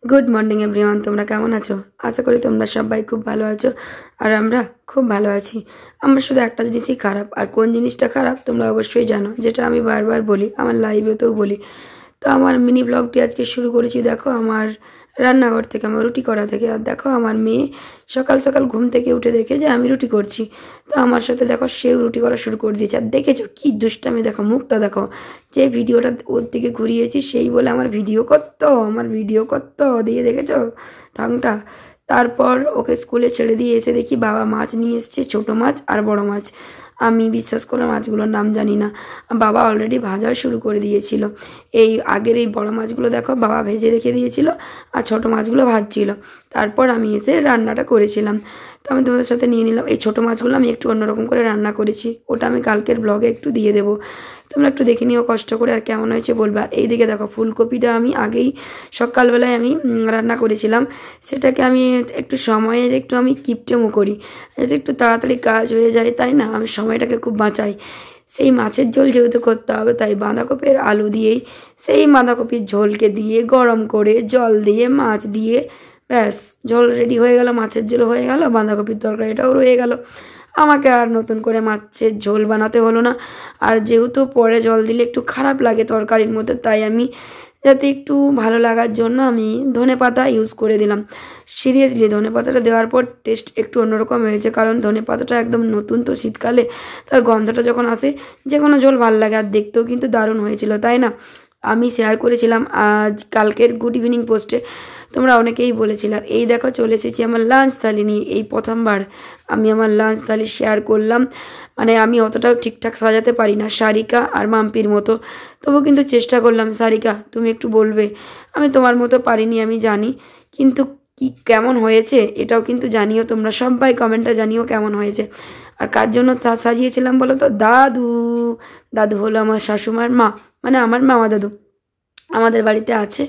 good morning everyone তোমরা কেমন আছো আশা করি তোমরা সবাই খুব ভালো আছো আর আমরা খুব ভালো আছি আমরা শুধু একটা জিনিসই খারাপ আর কোন জিনিসটা খারাপ তোমরা অবশ্যই জানো যেটা আমি বারবার বলি আমার লাইভেতেও বলি তো আমার মিনি ব্লগটি আজকে শুরু করেছি দেখো আমার রান্নাঘর থেকে আমার রুটি করা থেকে আর দেখো আমার মেয়ে সকাল সকাল ঘুম থেকে উঠে দেখে যে আমি রুটি করছি তো আমার সাথে দেখো সেও রুটি করা শুরু করে দিয়েছে আর দেখেছো কি দুষ্টামি দেখো মুখটা দেখো যে ভিডিওটা ওর দিকে ঘুরিয়েছি সেই বলে আমার ভিডিও করতো দিয়ে দেখেছো ঢংটা তারপর ওকে স্কুলে ছেড়ে দিয়ে এসে দেখি বাবা মাছ নিয়ে এসছে ছোট মাছ আর বড় মাছ আমি বিশ্বাস করে মাছগুলোর নাম জানি না বাবা অলরেডি ভাজা শুরু করে দিয়েছিল এই আগের এই বড় মাছগুলো দেখো বাবা ভেজে রেখে দিয়েছিল আর ছোট মাছগুলো ভাজছিল তারপর আমি এসে রান্নাটা করেছিলাম তো আমি তোমাদের সাথে নিয়ে নিলাম এই ছোট মাছগুলো আমি একটু অন্যরকম করে রান্না করেছি ওটা আমি কালকের ব্লগে একটু দিয়ে দেবো তোমরা একটু দেখে নিও কষ্ট করে আর কেমন হয়েছে বলবে আর এইদিকে দেখো ফুলকপিটা আমি আগেই সকালবেলায় আমি রান্না করেছিলাম সেটাকে আমি একটু সময়ের একটু আমি কিপটেমো করি যাতে একটু তাড়াতাড়ি কাজ হয়ে যায় তাই না আমি সময়টাকে খুব বাঁচাই সেই মাছের ঝোল যেহেতু করতে হবে তাই বাঁধাকপির আলু দিয়েই সেই বাঁধাকপির ঝোলকে দিয়ে গরম করে জল দিয়ে মাছ দিয়ে ব্যাস ঝোল রেডি হয়ে গেল মাছের ঝোল হয়ে গেল বাঁধাকপির তরকারিটাও রয়ে গেল আমাকে আর নতুন করে মাছের ঝোল বানাতে হলো না আর যেহেতু পরে জল দিলে একটু খারাপ লাগে তরকারির মধ্যে তাই আমি যাতে একটু ভালো লাগার জন্য আমি ধনেপাতা ইউজ করে দিলাম সিরিয়াসলি ধনেপাতাটা দেওয়ার পর টেস্ট একটু অন্যরকম হয়েছে কারণ ধনেপাতাটা একদম নতুন তো শীতকালে তার গন্ধটা যখন আসে যে কোনো ঝোল ভালো লাগে আর দেখতেও কিন্তু দারুণ হয়েছিল তাই না আমি শেয়ার করেছিলাম আজ কালকের গুড ইভিনিং পোস্টে তোমরা অনেকেই বলেছিলে আর এই দেখো চলে এসেছি আমার লাঞ্চ থালি নিয়ে এই প্রথমবার আমি আমার লাঞ্চ থালি শেয়ার করলাম মানে আমি অতটাও ঠিকঠাক সাজাতে পারি না সারিকা আর মাম্পির মতো তবু কিন্তু চেষ্টা করলাম সারিকা তুমি একটু বলবে আমি তোমার মতো পারিনি আমি জানি কিন্তু কি কেমন হয়েছে এটাও কিন্তু জানিও তোমরা সবাই কমেন্টে জানিও কেমন হয়েছে আর কার জন্য তা সাজিয়েছিলাম বলো তো দাদু হলো আমার শাশুমার মা মানে আমার মামা দাদু আমাদের বাড়িতে আছে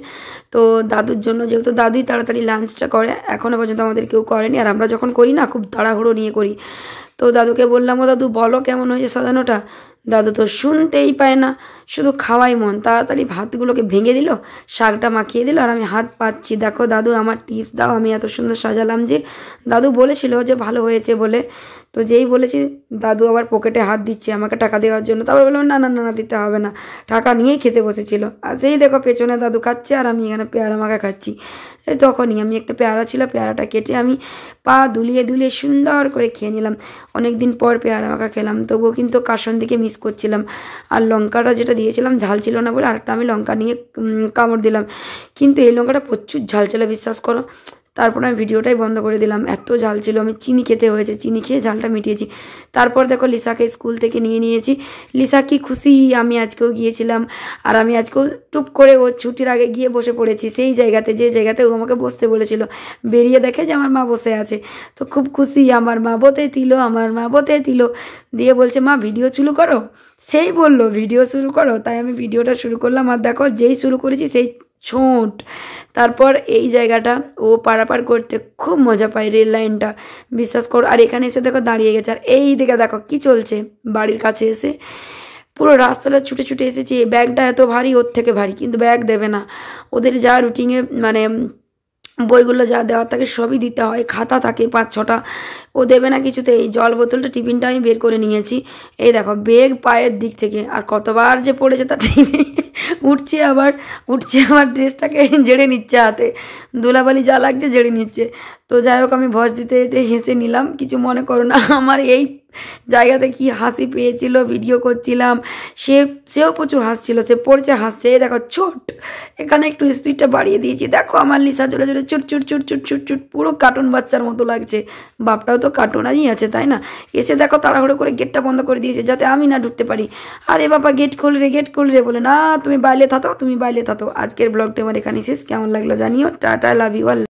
তো দাদুর জন্য যেহেতু দাদুই তাড়াতাড়ি লাঞ্চটা করে এখনও পর্যন্ত আমাদের কেউ করেনি আর আমরা যখন করি না খুব তাড়াহুড়ো নিয়ে করি তো দাদুকে বললাম ও দাদু বলো কেমন হয়েছে সাজানোটা দাদু তো শুনতেই পায় না শুধু খাওয়াই মন তাড়াতাড়ি ভাতগুলোকে ভেঙে দিল শাকটা মাখিয়ে দিল আর আমি হাত পাচ্ছি দেখো দাদু আমার টিপস দাও আমি এত সুন্দর সাজালাম যে দাদু বলেছিল যে ভালো হয়েছে বলে তো যেই বলেছি দাদু আবার পকেটে হাত দিচ্ছে আমাকে টাকা দেওয়ার জন্য তারপর বললাম না না না দিতে হবে না টাকা নিয়েই খেতে বসেছিল আর সেই দেখো পেছনে দাদু খাচ্ছে আর আমি এখানে পেয়ারা মাখা খাচ্ছি তখনই আমি একটা পেয়ারা ছিল পেয়ারাটা কেটে আমি পা দুলিয়ে দুলিয়ে সুন্দর করে খেয়ে নিলাম অনেক দিন পর পেয়ারা মাখা খেলাম তবুও কিন্তু কাসন দিকে মিস করছিলাম আর লঙ্কাটা যেটা দিয়েছিলাম ঝাল ছিল না বলে আরেকটা আমি লঙ্কা নিয়ে কামড় দিলাম কিন্তু এই লঙ্কাটা প্রচুর ঝাল ছিল বিশ্বাস করো তারপর আমি ভিডিওটাই বন্ধ করে দিলাম এত ঝাল ছিল আমি চিনি খেতে হয়েছে চিনি খেয়ে ঝালটা মিটিয়েছি তারপর দেখো লিসাকে স্কুল থেকে নিয়ে লিসা কি খুশি আমি আজকেও গিয়েছিলাম আর আমি আজকেও টুপ করে ও ছুটির আগে গিয়ে বসে পড়েছি সেই জায়গাতে যে জায়গাতে ও আমাকে বসতে বলেছিল বেরিয়ে দেখে যে আমার মা বসে আছে তো খুব খুশি আমার মা বতে দিল দিয়ে বলছে মা ভিডিও শুরু করো সেই বললো ভিডিও শুরু করো তাই আমি ভিডিওটা শুরু করলাম আর দেখো যেই শুরু করেছি সেই ছোট তারপর এই জায়গাটা ও পারাপার করতে খুব মজা পায় রেল লাইনটা বিশ্বাস করো আর এখানে এসে দেখো দাঁড়িয়ে গেছে আর এই দিকে দেখো কি চলছে বাড়ির কাছে এসে পুরো রাস্তাটা ছুটে ছুটে এসেছি ব্যাগটা এত ভারী ওর থেকে ভারী কিন্তু ব্যাগ দেবে না ওদের যা রুটিনে মানে বইগুলো যা দেওয়ার থাকে সবই দিতে হয় খাতা থাকে 5-6টা ও দেবে না কিছুতে এই জল বোতলটা টিফিনটা আমি বের করে নিয়েছি এই দেখো বেগ পায়ের দিক থেকে আর কতবার যে পড়েছে তা ঠিক নেই উঠছে আবার ড্রেসটাকে ঝেড়ে নিচ্ছে হাতে ধুলাবালি যা লাগছে ঝেড়ে নিচ্ছে তো যাই হোক আমি ভয়েস দিতে দিতে হেসে নিলাম কিছু মনে করো না আমার এই জায়গাতে কি হাসি পেয়েছিল ভিডিও করছিলাম সেও প্রচুর হাসছিল সে পড়ছে হাসছে দেখো ছোট এখানে একটু স্পিডটা বাড়িয়ে দিয়েছি দেখো আমার লিসা জোরে জোরে চুট চুট চুট চুট চুট চুট পুরো কার্টুন বাচ্চার মতো লাগছে বাপটাও তো কার্টুনারই আছে তাই না এসে দেখো তাড়াহুড়ো করে গেটটা বন্ধ করে দিয়েছে যাতে আমি না ঢুকতে পারি আরে বাবা গেট খোল রে বলে না তুমি বাইরে থাকো আজকের ব্লগটা আমার এখানে শেষ কেমন লাগলো জানিও টাটা লাভ ইউ অল